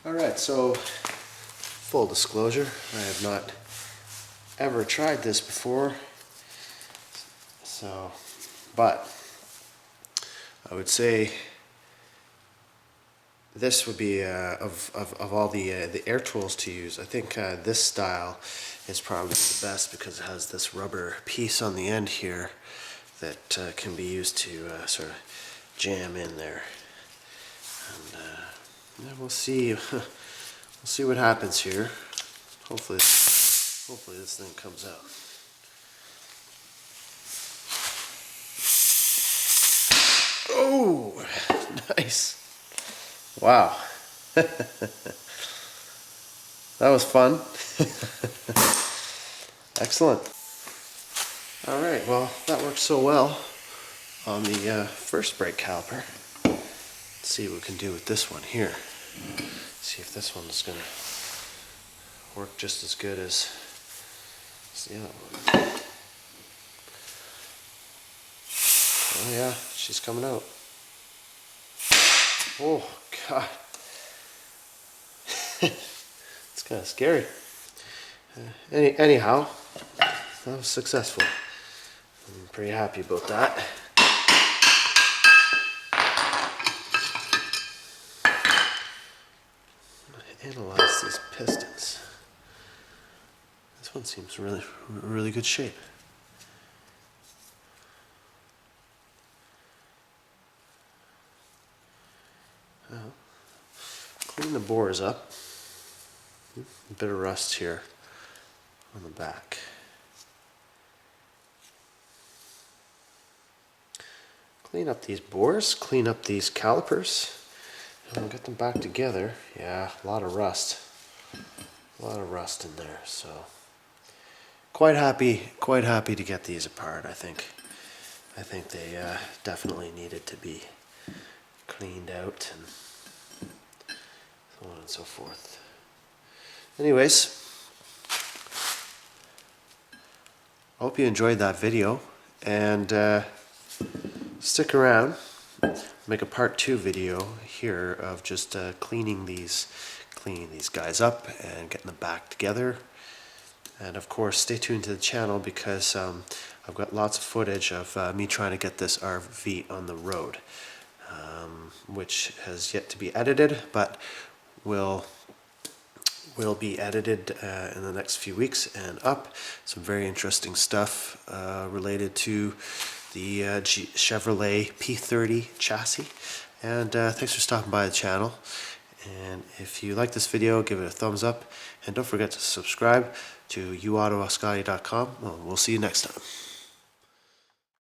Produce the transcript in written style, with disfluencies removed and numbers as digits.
Alright, so full disclosure, I have not ever tried this before, but I would say this would be of all the air tools to use. I think this style is probably the best because it has this rubber piece on the end here that can be used to sort of jam in there. And yeah, we'll see. We'll see what happens here. Hopefully this thing comes out. Oh, nice. Wow. That was fun. Excellent. Alright, well, that worked so well on the first brake caliper. Let's see what we can do with this one here. See if this one's going to work just as good as the other one. Oh yeah, she's coming out. Oh God. It's kind of scary. Anyhow, that was successful. I'm pretty happy about that. Analyze these pistons. This one seems really good shape. Clean the bores up. A bit of rust here on the back. Clean up these bores, clean up these calipers, and we'll get them back together. Yeah, a lot of rust. A lot of rust in there, so quite happy to get these apart, I think. I think they definitely needed to be cleaned out and so on and so forth. Anyways, I hope you enjoyed that video, and stick around. Make a part 2 video here of just cleaning these guys up and getting them back together. And of course, stay tuned to the channel because I've got lots of footage of me trying to get this RV on the road, which has yet to be edited, but will be edited in the next few weeks and up. Some very interesting stuff related to the Chevrolet P30 chassis. And thanks for stopping by the channel. And if you like this video, give it a thumbs up. And don't forget to subscribe to uautoascoti.com. Well, we'll see you next time.